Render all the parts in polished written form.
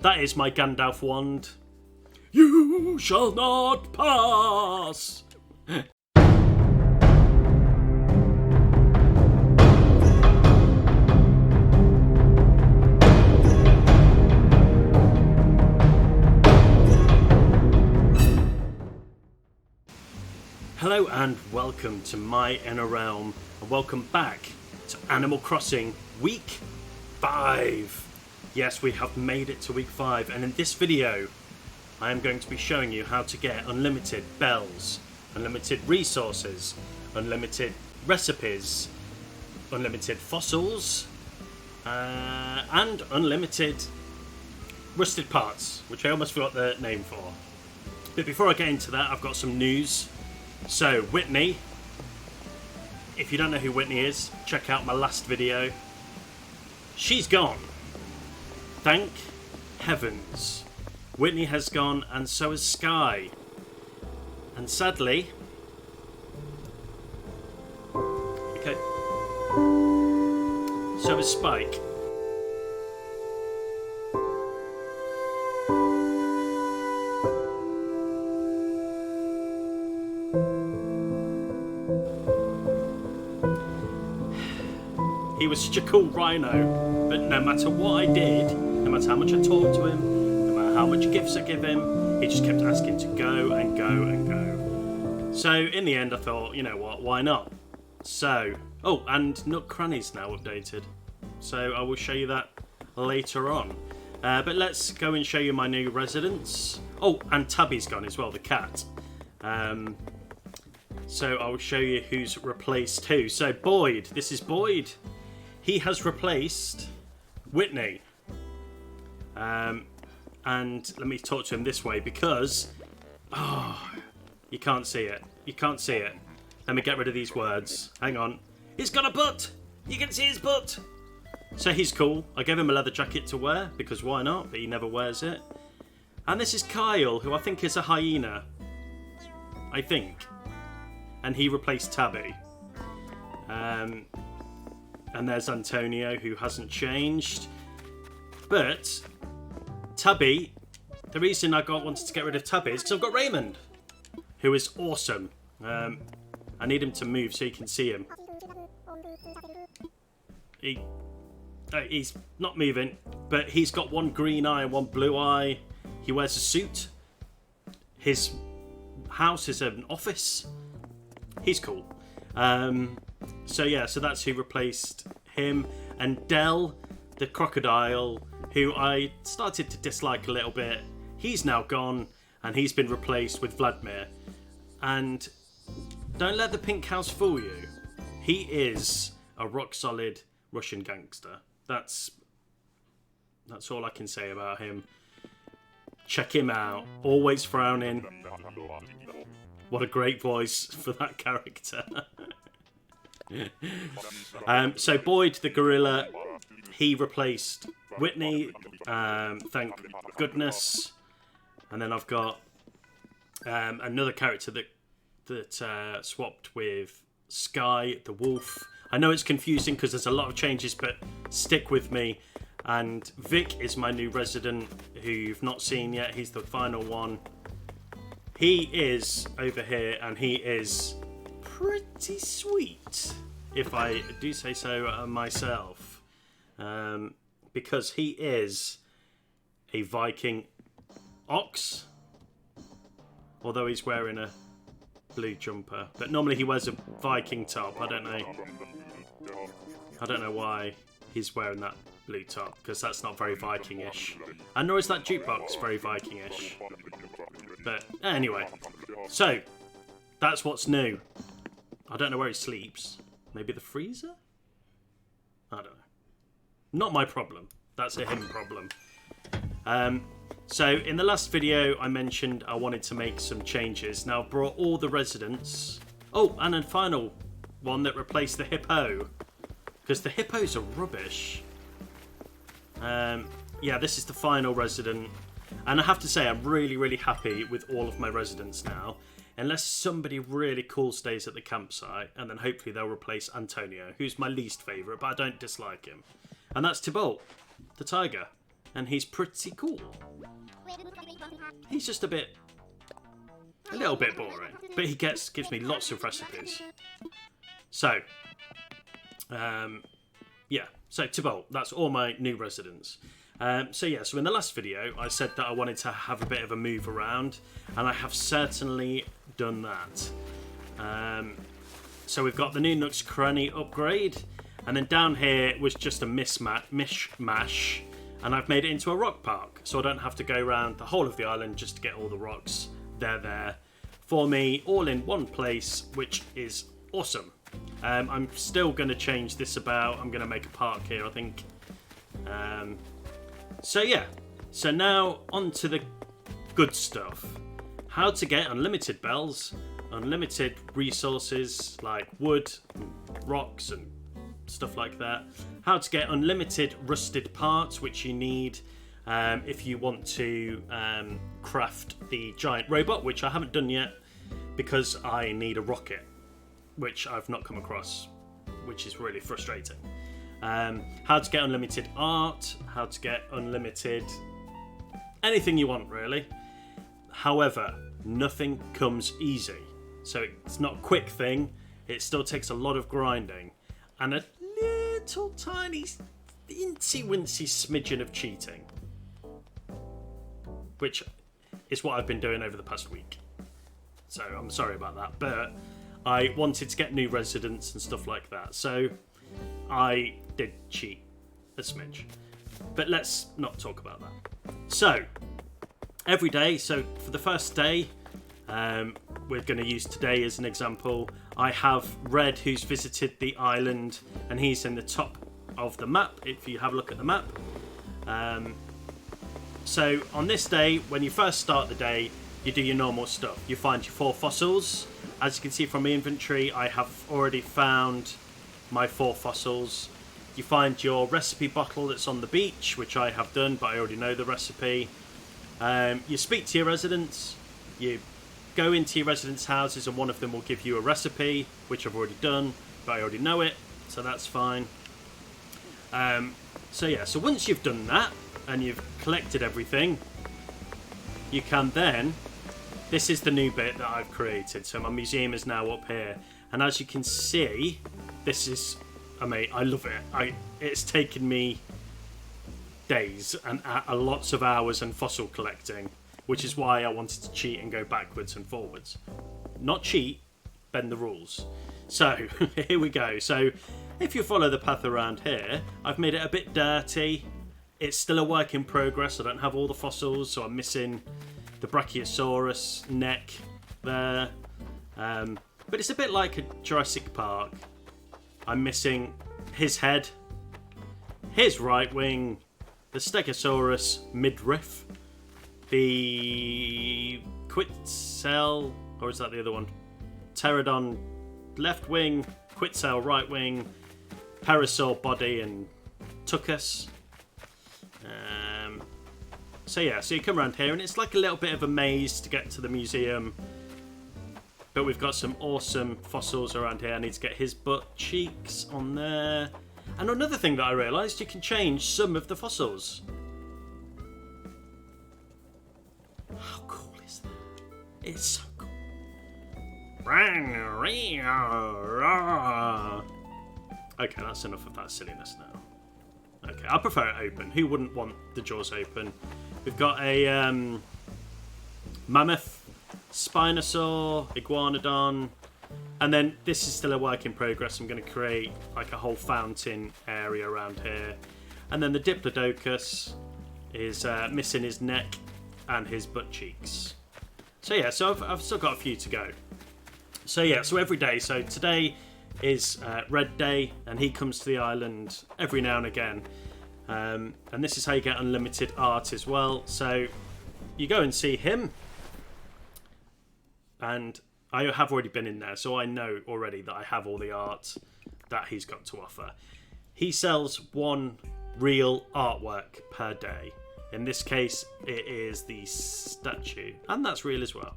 That is my Gandalf wand. You shall not pass! Hello and welcome to my inner realm, and welcome back to Animal Crossing Week 5. Yes, we have made it to Week 5, and in this video I am going to be showing you how to get unlimited bells, unlimited resources, unlimited recipes, unlimited fossils, and unlimited rusted parts, which I almost forgot the name for. But before I get into that, I've got some news. So, Whitney, if you don't know who Whitney is, check out my last video. She's gone. Thank heavens. Whitney has gone, and so has Sky. And sadly... Okay. So has Spike. He was such a cool rhino, but no matter what I did, no matter how much I talked to him, no matter how much gifts I give him, he just kept asking to go and go and go. So in the end I thought, you know what, why not? So, oh, and Nook Cranny's now updated. So I will show you that later on. But let's go and show you my new residence. Oh, and Tabby's gone as well, the cat. So I will show you who's replaced who. So Boyd, this is Boyd. He has replaced Whitney. And let me talk to him this way because... Oh, you can't see it. You can't see it. Let me get rid of these words. Hang on. He's got a butt! You can see his butt! So he's cool. I gave him a leather jacket to wear because why not? But he never wears it. And this is Kyle, who I think is a hyena. I think. And he replaced Tabby. And there's Antonio, who hasn't changed. But Tabby, the reason I wanted to get rid of Tabby is because I've got Raymond, who is awesome. I need him to move so you can see him. He's not moving, but he's got one green eye and one blue eye. He wears a suit. His house is an office. He's cool. So yeah, so that's who replaced him. And Dell, the crocodile, who I started to dislike a little bit, he's now gone, and he's been replaced with Vladimir. And don't let the pink house fool you. He is a rock-solid Russian gangster. That's all I can say about him. Check him out. Always frowning. What a great voice for that character. So Boyd the gorilla, he replaced Whitney, thank goodness. And then I've got another character that swapped with Sky the wolf. I know it's confusing because there's a lot of changes, but stick with me. And Vic is my new resident who you've not seen yet. He's the final one. He is over here, and he is pretty sweet, if I do say so myself, because he is a Viking ox, although he's wearing a blue jumper. But normally he wears a Viking top. I don't know why he's wearing that blue top, because that's not very Viking-ish. And nor is that jukebox very Viking-ish. But anyway, so that's what's new. I don't know where he sleeps. Maybe the freezer? I don't know. Not my problem. That's a him problem. So in the last video I mentioned I wanted to make some changes. Now I've brought all the residents. Oh, and a final one that replaced the hippo. Because the hippos are rubbish. Yeah, this is the final resident. And I have to say, I'm really, really happy with all of my residents now. Unless somebody really cool stays at the campsite, and then hopefully they'll replace Antonio, who's my least favourite, but I don't dislike him. And that's Tybalt, the tiger. and he's pretty cool. He's just a little bit boring, but he gives me lots of recipes. So, yeah, so Tybalt, that's all my new residents. So in the last video, I said that I wanted to have a bit of a move around, and I have certainly done that. So we've got the new Nook's Cranny upgrade, and then down here was just a mishmash, and I've made it into a rock park, so I don't have to go around the whole of the island just to get all the rocks. They're there for me, all in one place, which is awesome. I'm still going to change this about. I'm going to make a park here, I think. So now on to the good stuff. How to get unlimited bells, unlimited resources like wood, and rocks and stuff like that. How to get unlimited rusted parts, which you need if you want to craft the giant robot, which I haven't done yet because I need a rocket, which I've not come across, which is really frustrating. How to get unlimited art, how to get unlimited anything you want, really. However, nothing comes easy. So it's not a quick thing. It still takes a lot of grinding and a little tiny incy-wincy smidgen of cheating, which is what I've been doing over the past week. So I'm sorry about that, but I wanted to get new residents and stuff like that. So I did cheat a smidge, but let's not talk about that. So every day, so for the first day, we're going to use today as an example. I have Red, who's visited the island, and he's in the top of the map if you have a look at the map. So on this day, when you first start the day, you do your normal stuff. You find your 4 fossils. As you can see from my inventory, I have already found my 4 fossils. You find your recipe bottle that's on the beach, which I have done, but I already know the recipe. You speak to your residents. You go into your residents' houses, and one of them will give you a recipe, which I've already done, but I already know it, so that's fine. So once you've done that, and you've collected everything, you can then... This is the new bit that I've created. So my museum is now up here. And as you can see, this is... I love it. It's taken me days and lots of hours and fossil collecting, which is why I wanted to cheat and go backwards and forwards. Not cheat, bend the rules. So, here we go. So, if you follow the path around here, I've made it a bit dirty. It's still a work in progress. I don't have all the fossils, so I'm missing the Brachiosaurus neck there. But it's a bit like a Jurassic Park. I'm missing his head, his right wing, the Stegosaurus midriff, the Quetzal, or is that the other one? Pterodon left wing, Quetzal right wing, Parasaur body, and Tuchus. So you come around here and it's like a little bit of a maze to get to the museum. But we've got some awesome fossils around here. I need to get his butt cheeks on there. And another thing that I realised, you can change some of the fossils. How cool is that? It's so cool. Okay, that's enough of that silliness now. Okay, I prefer it open. Who wouldn't want the jaws open? We've got a mammoth, Spinosaur, Iguanodon, and then this is still a work in progress. I'm going to create like a whole fountain area around here. And then the Diplodocus is missing his neck and his butt cheeks. So I've still got a few to go. So every day. So today is Red Day, and he comes to the island every now and again. And this is how you get unlimited art as well. So you go and see him, and I have already been in there, so I know already that I have all the art that he's got to offer. He sells 1 real artwork per day. In this case, it is the statue, and that's real as well.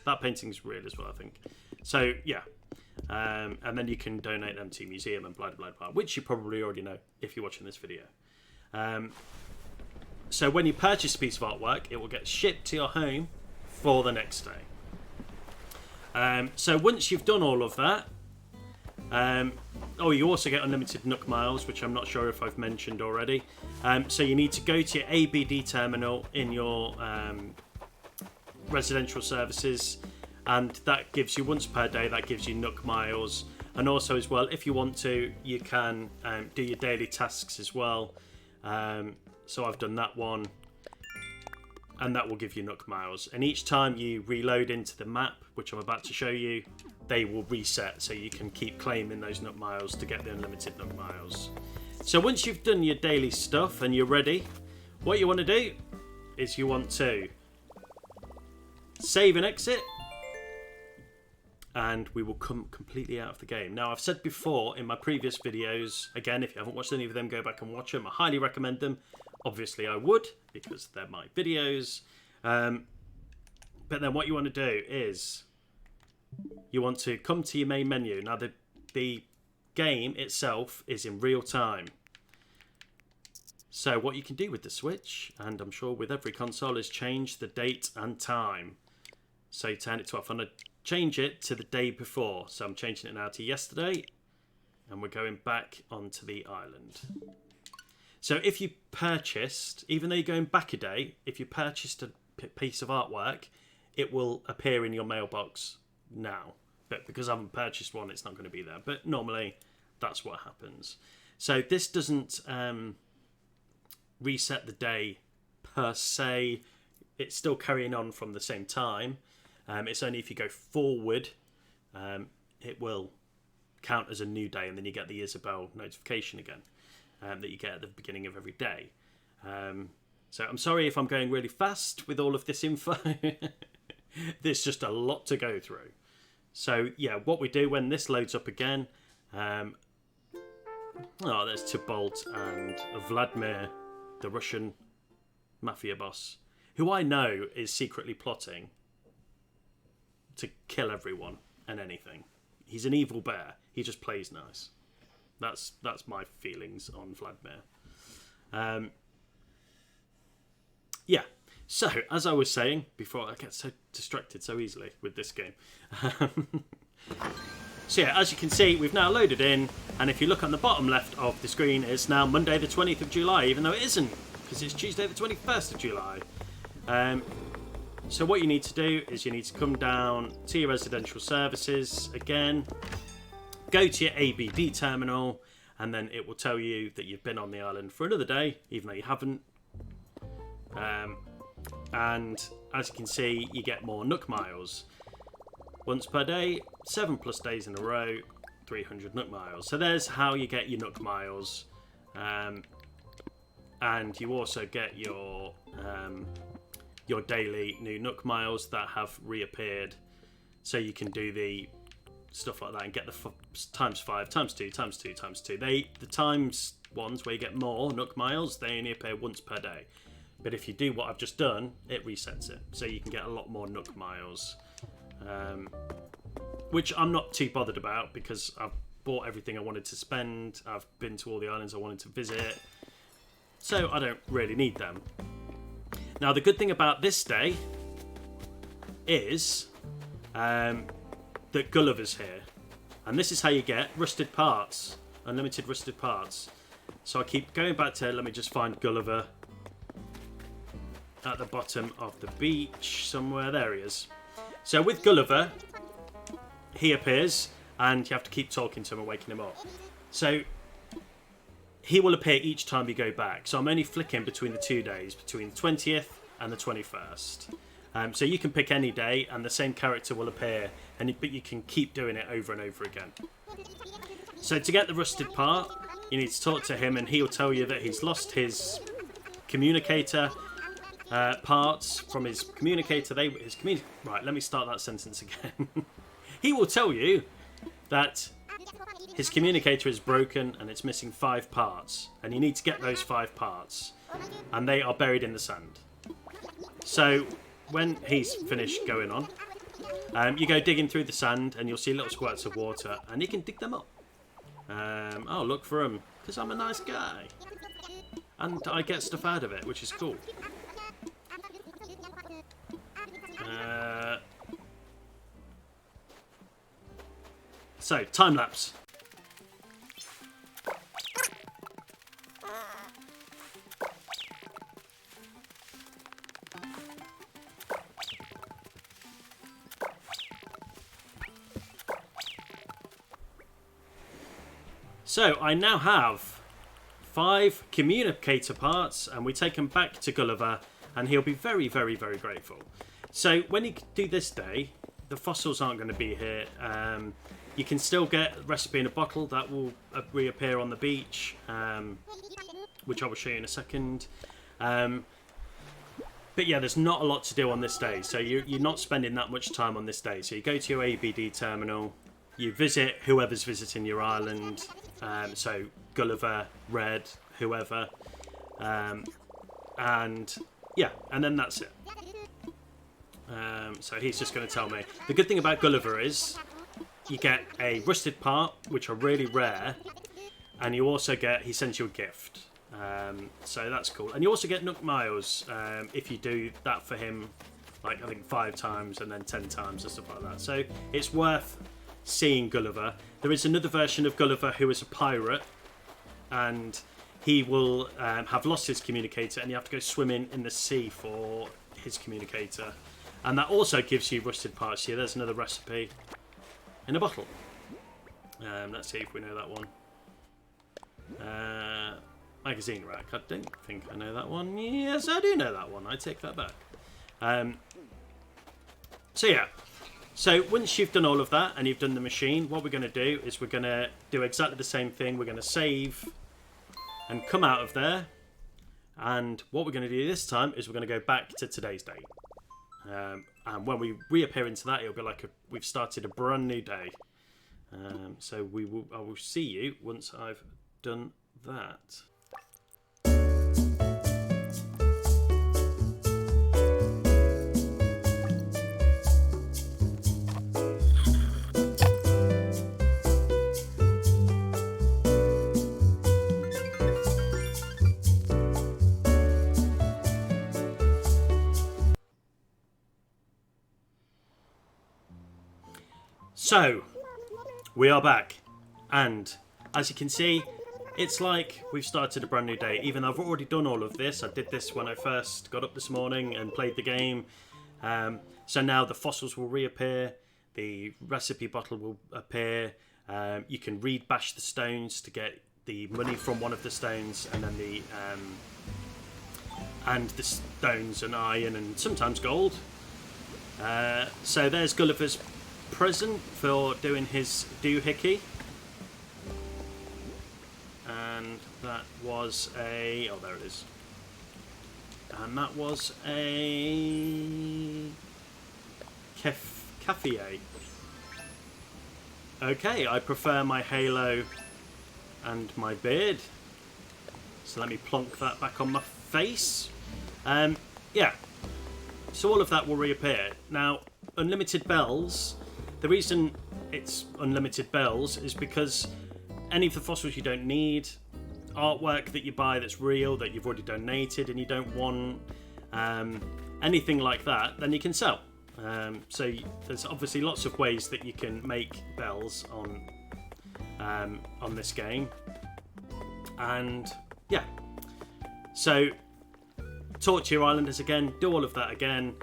That painting's real as well, I think. So and then you can donate them to a museum and blah blah blah, which you probably already know if you're watching this video. So when you purchase a piece of artwork, it will get shipped to your home for the next day. So once you've done all of that, you also get unlimited Nook miles, which I'm not sure if I've mentioned already. So you need to go to your ABD terminal in your residential services, and that gives you once per day, that gives you Nook miles. And also as well, if you want to, you can do your daily tasks as well. So I've done that one, and that will give you Nook miles. And each time you reload into the map, which I'm about to show you, they will reset, so you can keep claiming those Nook miles to get the unlimited Nook miles. So once you've done your daily stuff and you're ready, what you want to do is you want to save and exit, and we will come completely out of the game. Now, I've said before in my previous videos, again, if you haven't watched any of them, go back and watch them. I highly recommend them. Obviously, I would, because they're my videos. But then what you want to do is you want to come to your main menu. Now, the game itself is in real time. So what you can do with the Switch, and I'm sure with every console, is change the date and time. So you turn it to off. I'm going to change it to the day before. So I'm changing it now to yesterday, and we're going back onto the island. So if you purchased, even though you're going back a day, if you purchased a piece of artwork, it will appear in your mailbox now. But because I haven't purchased one, it's not going to be there. But normally, that's what happens. So this doesn't reset the day per se. It's still carrying on from the same time. It's only if you go forward, it will count as a new day, and then you get the Isabel notification again. That you get at the beginning of every day. So I'm sorry if I'm going really fast with all of this info. There's just a lot to go through. So yeah, what we do when this loads up again, there's Tybalt and Vladimir, the Russian mafia boss, who I know is secretly plotting to kill everyone and anything. He's an evil bear. He just plays nice. That's my feelings on Vladimir. Yeah. So, as I was saying before, I get so distracted so easily with this game. So yeah, as you can see, we've now loaded in, and if you look on the bottom left of the screen, it's now Monday the 20th of July, even though it isn't, because it's Tuesday the 21st of July. So what you need to do is you need to come down to your residential services again, go to your ABD terminal, and then it will tell you that you've been on the island for another day, even though you haven't. And as you can see, you get more Nook miles. Once per day, 7+ days in a row, 300 Nook miles. So there's how you get your Nook miles. And you also get your daily new Nook miles that have reappeared. So you can do the stuff like that and get the times 5, times 2, times 2, times 2. The times ones where you get more Nook miles, they only appear once per day. But if you do what I've just done, it resets it. So you can get a lot more Nook miles. Which I'm not too bothered about, because I've bought everything I wanted to spend. I've been to all the islands I wanted to visit. So I don't really need them. Now the good thing about this day is that Gulliver's here. And this is how you get rusted parts. Unlimited rusted parts. So I keep going back to, let me just find Gulliver. At the bottom of the beach somewhere. There he is. So with Gulliver, he appears, and you have to keep talking to him and waking him up. So he will appear each time you go back. So I'm only flicking between the 2 days, between the 20th and the 21st. So you can pick any day, and the same character will appear, but you can keep doing it over and over again. So to get the rusted part, you need to talk to him, and he'll tell you that he's lost his communicator parts from his communicator. Right, let me start that sentence again. He will tell you that his communicator is broken and it's missing 5 parts, and you need to get those 5 parts, and they are buried in the sand. So when he's finished going on, you go digging through the sand, and you'll see little squirts of water, and you can dig them up. I'll look for them because I'm a nice guy. and I get stuff out of it, which is cool. So, time lapse. So, I now have 5 communicator parts, and we take them back to Gulliver, and he'll be very, very, very grateful. So, when you do this day, the fossils aren't going to be here. You can still get recipe in a bottle that will reappear on the beach, which I will show you in a second. But yeah, there's not a lot to do on this day, so you're not spending that much time on this day. So you go to your ABD terminal, you visit whoever's visiting your island, so Gulliver, Red, whoever, and yeah, and then that's it. So he's just going to tell me. The good thing about Gulliver is you get a rusted part, which are really rare, and you also get, he sends you a gift. So that's cool. And you also get Nook Miles if you do that for him, like I think 5 times and then 10 times and stuff like that. So it's worth seeing Gulliver. There is another version of Gulliver who is a pirate, and he will have lost his communicator, and you have to go swimming in the sea for his communicator. And that also gives you rusted parts here. There's another recipe in a bottle. Let's see if we know that one. Magazine rack. I don't think I know that one. Yes, I do know that one. I take that back. So yeah. So once you've done all of that and you've done the machine, what we're going to do is we're going to do exactly the same thing. We're going to save and come out of there. And what we're going to do this time is we're going to go back to today's date. And when we reappear into that, it'll be like we've started a brand new day. So I will see you once I've done that. So, we are back, and as you can see, it's like we've started a brand new day. Even though I've already done all of this, I did this when I first got up this morning and played the game. So now the fossils will reappear, the recipe bottle will appear, you can bash the stones to get the money from one of the stones, and then the stones and iron and sometimes gold. So there's Gulliver's present for doing his doohickey, and that was a there it is, and that was a cafe. Okay, I prefer my halo and my beard, so let me plonk that back on my face. Yeah, so all of that will reappear. Now, unlimited bells. The reason it's unlimited bells is because any of the fossils you don't need, artwork that you buy that's real, that you've already donated and you don't want, anything like that, then you can sell. So there's obviously lots of ways that you can make bells on this game. And yeah, so talk to your islanders again, do all of that again.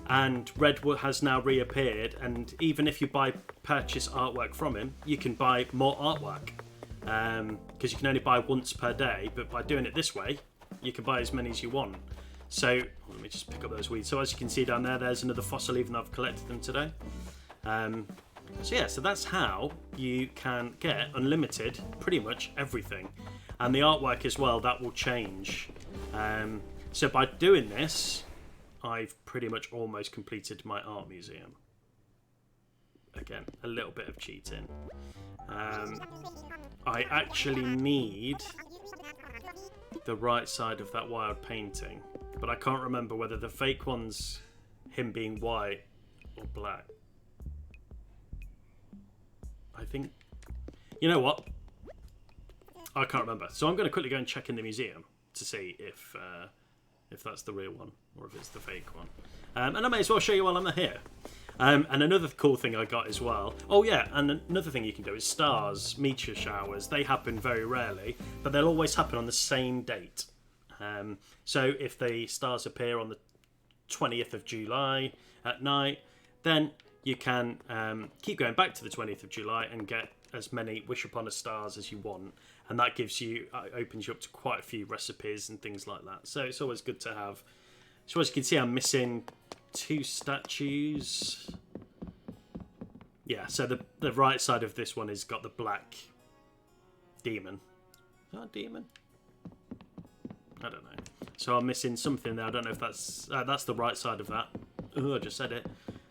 And Redwood has now reappeared, and even if you purchase artwork from him, you can buy more artwork, because you can only buy once per day, but by doing it this way you can buy as many as you want. So let me just pick up those weeds. So as you can see down there, there's another fossil, even though I've collected them today. So yeah, so that's how you can get unlimited pretty much everything, and the artwork as well, that will change. So by doing this, I've pretty much almost completed my art museum. Again, a little bit of cheating. I actually need the right side of that wild painting, but I can't remember whether the fake one's him being white or black. I think... You know what? I can't remember. So I'm going to quickly go and check in the museum. to see if that's the real one or if it's the fake one. And I may as well show you while I'm here. And another cool thing I got as well. Oh yeah, and another thing you can do is stars, meteor showers. They happen very rarely, but they'll always happen on the same date. So if the stars appear on the 20th of July at night, then you can keep going back to the 20th of July and get as many wish upon a stars as you want, and that gives you opens you up to quite a few recipes and things like that. So it's always good to have. So as you can see, I'm missing 2 statues. Yeah, so the right side of this one has got the black demon. Is that a demon? I don't know. So I'm missing something there. I don't know if that's the right side of that. Oh, I just said it.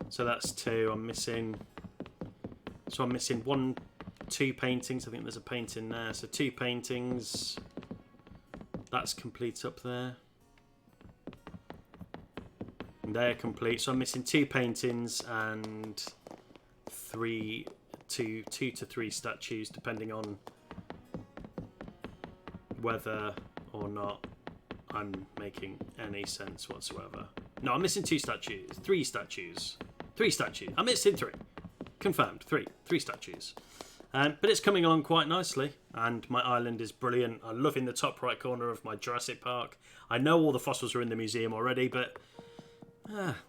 So that's 2. I'm missing 2 paintings. I think there's a painting there. So 2 paintings. That's complete up there. And they're complete. So I'm missing 2 paintings and 2 to 3 statues, depending on whether or not I'm making any sense whatsoever. No, I'm missing 2 statues. 3 statues. 3 statues. I'm missing 3. Confirmed. 3 statues. But it's coming along quite nicely, and my island is brilliant. I love in the top right corner of my Jurassic Park. I know all the fossils are in the museum already, but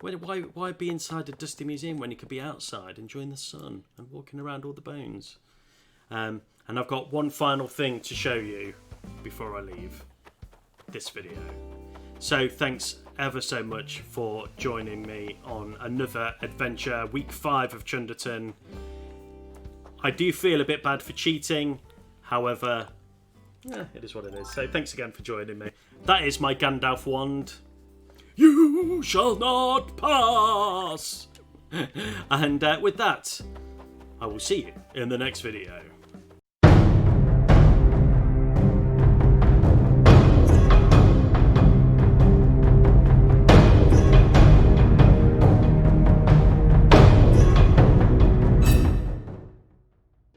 why be inside a dusty museum when you could be outside enjoying the sun and walking around all the bones? And I've got one final thing to show you before I leave this video. So thanks ever so much for joining me on another adventure, week 5 of Chunderton. I do feel a bit bad for cheating, however, it is what it is. So thanks again for joining me. That is my Gandalf wand. You shall not pass! And with that, I will see you in the next video.